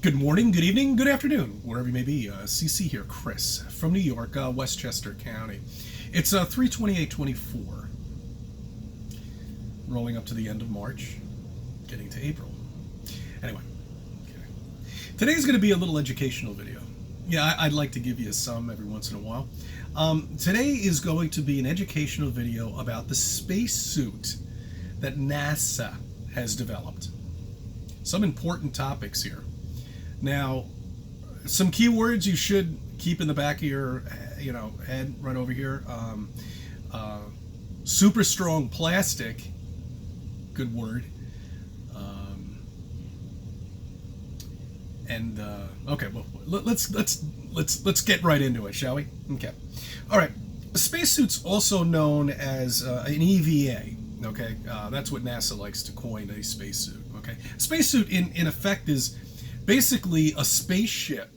Good morning, good evening, good afternoon, wherever you may be. CC here, Chris from New York, Westchester County. It's 3/28/24, rolling up to the end of March, getting to April. Anyway, okay. Today's going to be a little educational video. Yeah, I'd like to give you some every once in a while. Today is going to be an educational video about the spacesuit that NASA has developed. Some important topics here. Now, some keywords you should keep in the back of your, head right over here. Super strong plastic, good word. Okay, well, let's get right into it, shall we? Okay, all right. A spacesuit's also known as an EVA. Okay, that's what NASA likes to coin a spacesuit. Okay, a spacesuit in effect is basically a spaceship,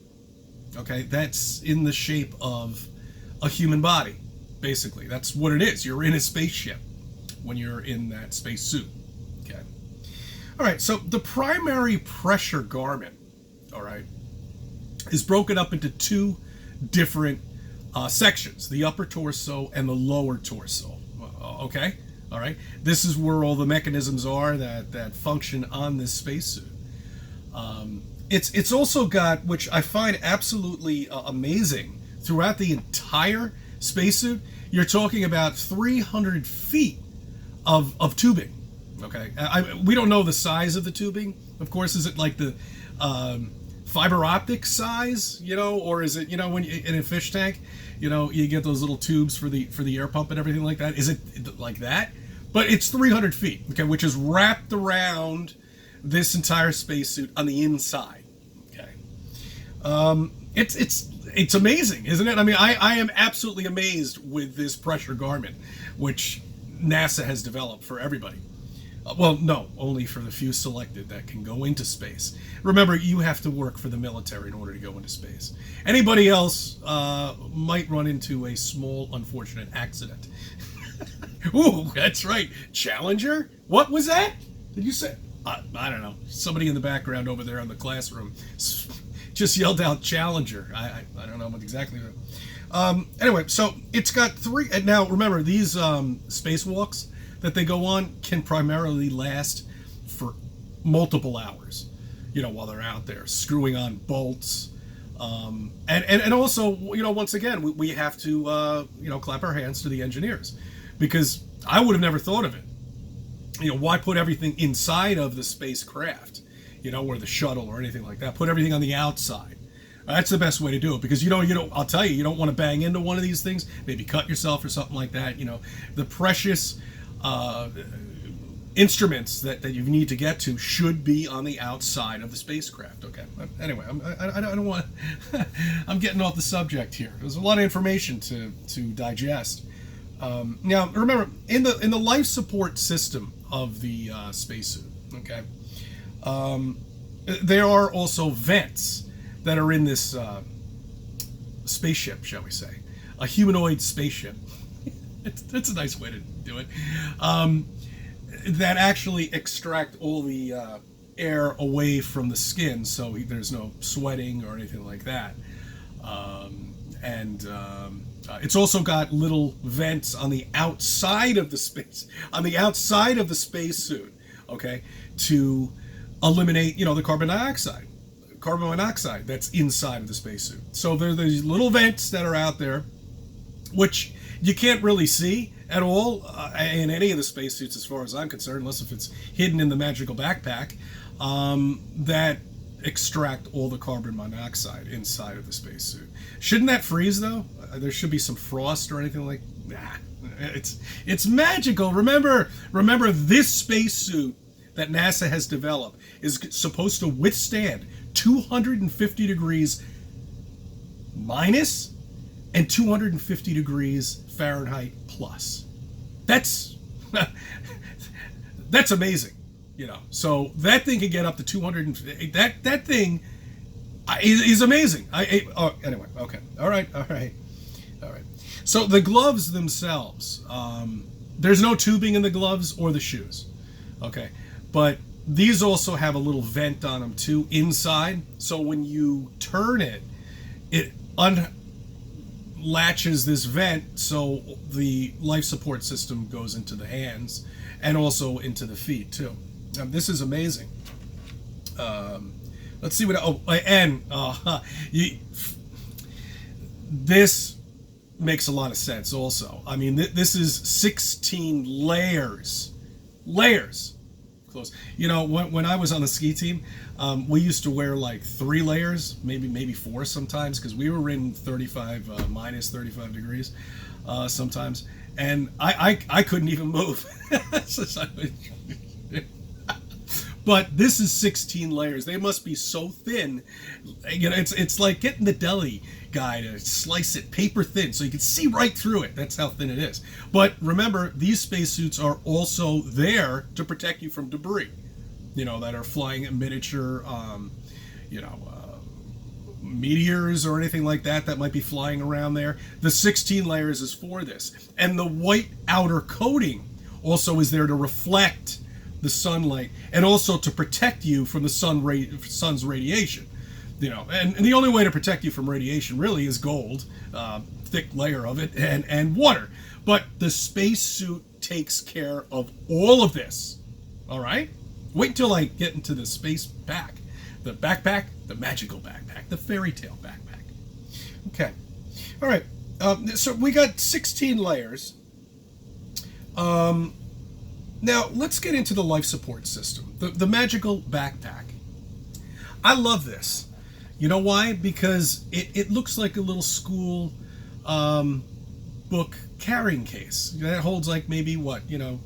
okay, that's in the shape of a human body. Basically, that's what it is. You're in a spaceship when you're in that spacesuit. Okay. All right, so the primary pressure garment, all right, is broken up into two different sections, the upper torso and the lower torso. Okay? All right? This is where all the mechanisms are that function on this spacesuit. It's also got, which I find absolutely amazing, throughout the entire spacesuit, you're talking about 300 feet of tubing. Okay, we don't know the size of the tubing. Of course, is it like the fiber optic size, or is it, when in a fish tank, you get those little tubes for the air pump and everything like that? Is it like that? But it's 300 feet, okay, which is wrapped around this entire spacesuit on the inside. It's amazing, isn't it? I mean, I am absolutely amazed with this pressure garment, which NASA has developed for everybody. Well, no, only for the few selected that can go into space. Remember, you have to work for the military in order to go into space. Anybody else might run into a small, unfortunate accident. Ooh, that's right. Challenger? What was that? Did you say? I don't know. Somebody in the background over there in the classroom just yelled out Challenger. I don't know what exactly. Anyway, so it's got three. And now, remember, these spacewalks that they go on can primarily last for multiple hours, while they're out there screwing on bolts. And also, once again, we have to, clap our hands to the engineers, because I would have never thought of it. Why put everything inside of the spacecraft, or the shuttle or anything like that? Put everything on the outside. That's the best way to do it, because I'll tell you, you don't want to bang into one of these things, maybe cut yourself or something like that. The precious instruments that you need to get to should be on the outside of the spacecraft. Okay. Anyway, I don't want. I'm getting off the subject here. There's a lot of information to digest. Now, remember, in the life support system of the spacesuit, okay, there are also vents that are in this spaceship, shall we say, a humanoid spaceship. It's a nice way to do it. That actually extract all the air away from the skin, so there's no sweating or anything like that. It's also got little vents on the outside of the spacesuit, okay, to eliminate, the carbon monoxide that's inside of the spacesuit. So there are these little vents that are out there, which you can't really see at all in any of the spacesuits, as far as I'm concerned, unless if it's hidden in the magical backpack, that extract all the carbon monoxide inside of the spacesuit. Shouldn't that freeze, though? There should be some frost or anything like that. It's magical. Remember, this spacesuit that NASA has developed is supposed to withstand 250 degrees minus and 250 degrees Fahrenheit plus. That's amazing. So that thing can get up to 200. That thing is amazing. Anyway, okay, all right. So the gloves themselves, there's no tubing in the gloves or the shoes, okay, but these also have a little vent on them too inside. So when you turn it, it unlatches this vent, so the life support system goes into the hands and also into the feet too. This is amazing. Let's see what. Oh, and this makes a lot of sense. Also, I mean, this is 16 layers. Close. You know, when I was on the ski team, we used to wear like 3 layers, maybe 4 sometimes, because we were in 35 minus 35 degrees sometimes, and I couldn't even move. But this is 16 layers. They must be so thin. You know, it's like getting the deli guy to slice it paper thin so you can see right through it. That's how thin it is. But remember, these spacesuits are also there to protect you from debris, you know, that are flying in miniature, meteors or anything like that might be flying around there. The 16 layers is for this. And the white outer coating also is there to reflect the sunlight and also to protect you from the sun's radiation. You know, and the only way to protect you from radiation really is gold, thick layer of it, and water. But the spacesuit takes care of all of this. All right? Wait until I get into the space pack. The backpack, the magical backpack, the fairy tale backpack. Okay. All right. So we got 16 layers. Now, let's get into the life support system. The magical backpack. I love this. You know why? Because it looks like a little school book carrying case. That holds like maybe what, you know,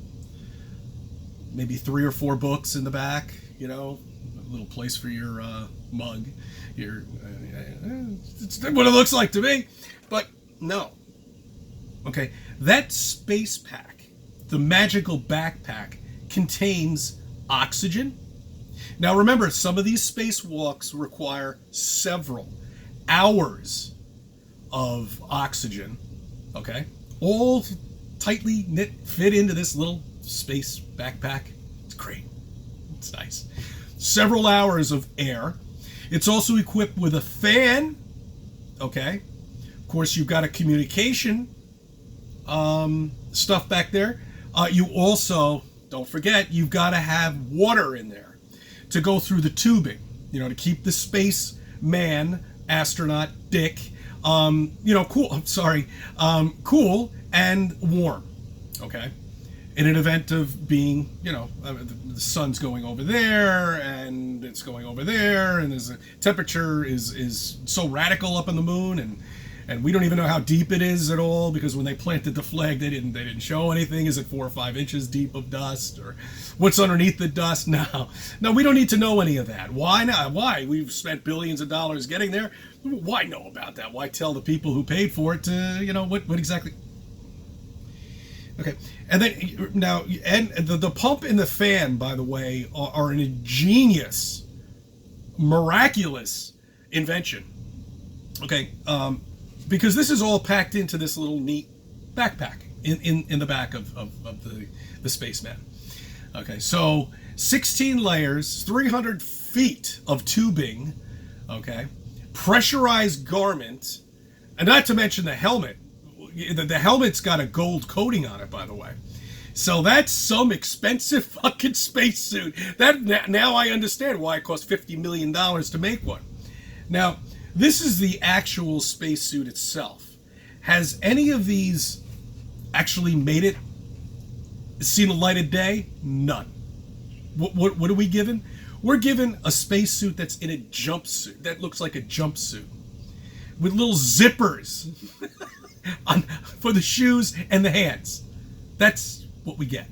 maybe 3 or 4 books in the back, you know, a little place for your mug. It's what it looks like to me. But no. Okay, that space pack, the magical backpack, contains oxygen. Now remember, some of these spacewalks require several hours of oxygen, okay? All tightly knit, fit into this little space backpack. It's great. It's nice. Several hours of air. It's also equipped with a fan, okay? Of course, you've got a communication stuff back there. You also, don't forget, you've got to have water in there to go through the tubing, you know, to keep the space man, astronaut, Dick, cool and warm, okay? In an event of being, you know, the sun's going over there and it's going over there, and there's a temperature is so radical up on the moon, and we don't even know how deep it is at all, because when they planted the flag, they didn't show anything. Is it 4 or 5 inches deep of dust, or what's underneath the dust? No, we don't need to know any of that. Why not? Why? We've spent billions of dollars getting there. Why know about that? Why tell the people who paid for it to, you know, what exactly? Okay, and then now, and the pump and the fan, by the way, are an ingenious, miraculous invention. Okay, because this is all packed into this little neat backpack in the back of the spaceman. Okay, so 16 layers, 300 feet of tubing, okay, pressurized garment, and not to mention the helmet. The helmet's got a gold coating on it, by the way. So that's some expensive fucking spacesuit. Now I understand why it cost $50 million to make one. Now, this is the actual spacesuit itself. Has any of these actually made it, seen the light of day? None. What are we given? We're given a spacesuit that's in a jumpsuit. That looks like a jumpsuit. With little zippers for the shoes and the hands. That's what we get.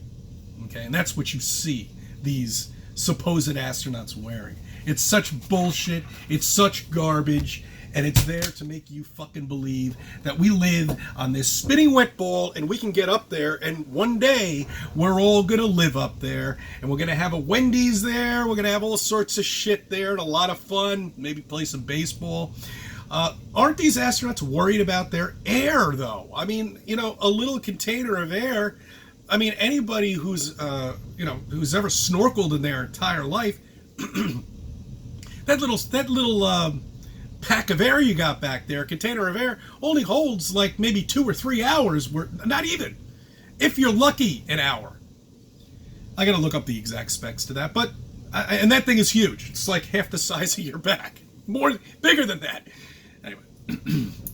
Okay, and that's what you see these supposed astronauts wearing. It's such bullshit, it's such garbage, and it's there to make you fucking believe that we live on this spinning wet ball and we can get up there, and one day we're all gonna live up there, and we're gonna have a Wendy's there, we're gonna have all sorts of shit there, and a lot of fun, maybe play some baseball. Aren't these astronauts worried about their air, though? I mean, you know, a little container of air, I mean, anybody who's who's ever snorkeled in their entire life, that little pack of air you got back there, container of air, only holds like maybe 2 or 3 hours. Not even, if you're lucky, an hour. I got to look up the exact specs to that, but and that thing is huge. It's like half the size of your back, bigger than that. Anyway,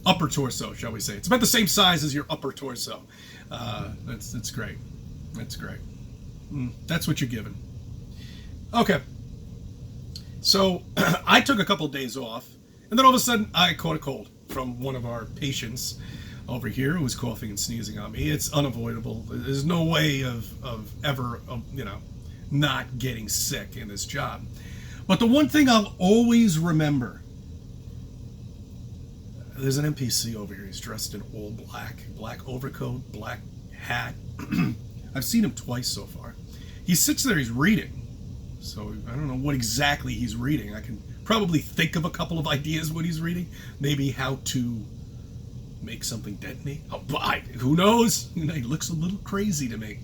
upper torso, shall we say? It's about the same size as your upper torso. That's great. That's great. That's what you're given. Okay. So I took a couple of days off, and then all of a sudden I caught a cold from one of our patients over here who was coughing and sneezing on me. It's unavoidable. There's no way of ever, not getting sick in this job. But the one thing I'll always remember, there's an NPC over here. He's dressed in all black overcoat, black hat. I've seen him twice so far. He sits there, he's reading. So I don't know what exactly he's reading. I can probably think of a couple of ideas what he's reading. Maybe how to make something detonate. Oh, who knows? He looks a little crazy to me.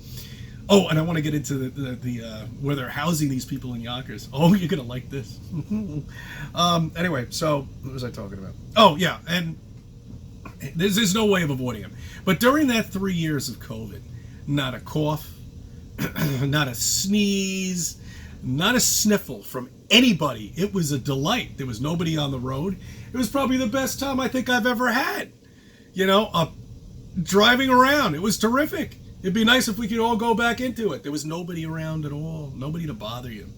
Oh, and I want to get into the where they're housing these people in Yonkers. Oh, you're gonna like this. Anyway, so what was I talking about? Oh yeah, and there's no way of avoiding him. But during that 3 years of COVID, not a cough, not a sneeze, not a sniffle from anybody. It was a delight. There was nobody on the road. It was probably the best time I think I've ever had. Driving around. It was terrific. It'd be nice if we could all go back into it. There was nobody around at all. Nobody to bother you.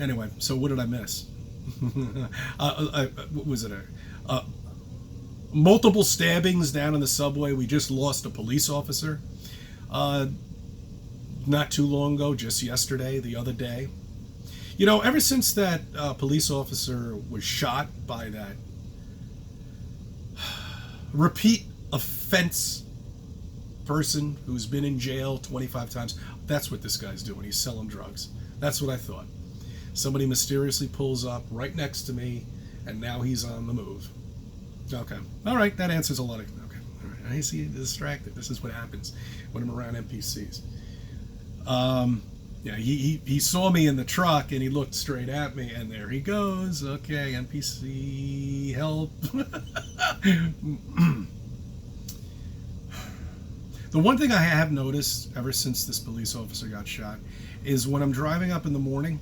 Anyway, so what did I miss? What was it? Multiple stabbings down in the subway. We just lost a police officer. Not too long ago, just yesterday, the other day. Ever since that police officer was shot by that repeat offense person who's been in jail 25 times, that's what this guy's doing. He's selling drugs. That's what I thought. Somebody mysteriously pulls up right next to me, and now he's on the move. Okay. All right, that answers a lot of... Okay. All right. I see you distracted. This is what happens when I'm around NPCs. Yeah, he saw me in the truck, and he looked straight at me, and there he goes. Okay, NPC, help. The one thing I have noticed ever since this police officer got shot is when I'm driving up in the morning,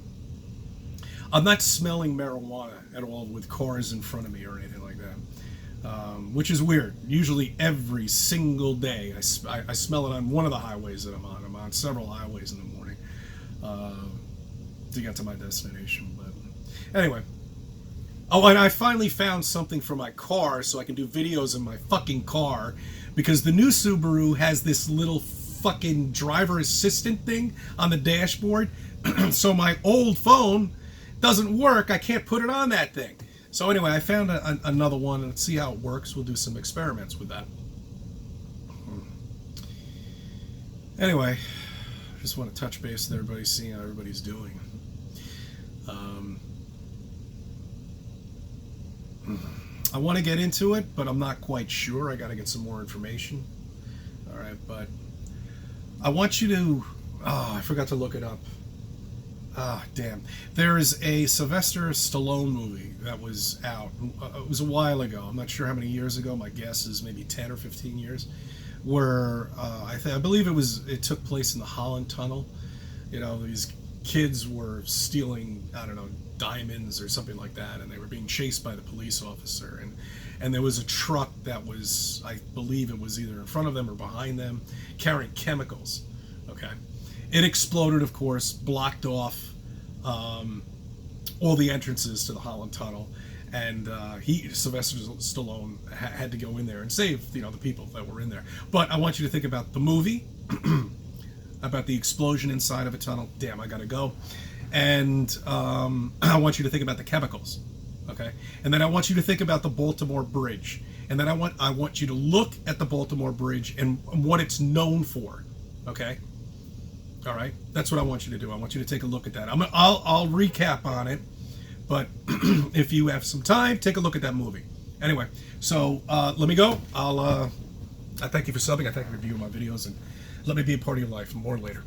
I'm not smelling marijuana at all with cars in front of me or anything like that, which is weird. Usually every single day I smell it on one of the highways that I'm on. I'm on several highways in the morning to get to my destination. But anyway. Oh, and I finally found something for my car so I can do videos in my fucking car, because the new Subaru has this little fucking driver assistant thing on the dashboard. So my old phone doesn't work. I can't put it on that thing. So anyway, I found another one, and let's see how it works. We'll do some experiments with that. Anyway, I just want to touch base with everybody, see how everybody's doing. I want to get into it, but I'm not quite sure. I got to get some more information. All right, but I want you to... Oh, I forgot to look it up. Ah, damn. There is a Sylvester Stallone movie that was out. It was a while ago. I'm not sure how many years ago. My guess is maybe 10 or 15 years. Where I believe it took place in the Holland Tunnel. These kids were stealing, I don't know, diamonds or something like that, and they were being chased by the police officer, and there was a truck that was, I believe it was either in front of them or behind them, carrying chemicals. Okay, it exploded, of course, blocked off all the entrances to the Holland Tunnel, and Sylvester Stallone had to go in there and save the people that were in there. But I want you to think about the movie, about the explosion inside of a tunnel. Damn, I gotta go. And I want you to think about the chemicals, okay? And then I want you to think about the Baltimore Bridge. And then I want you to look at the Baltimore Bridge and what it's known for, okay? All right, that's what I want you to do. I want you to take a look at that. I'll recap on it, but if you have some time, take a look at that movie. Anyway, so let me go. I thank you for subbing. I thank you for viewing my videos, and let me be a part of your life. More later.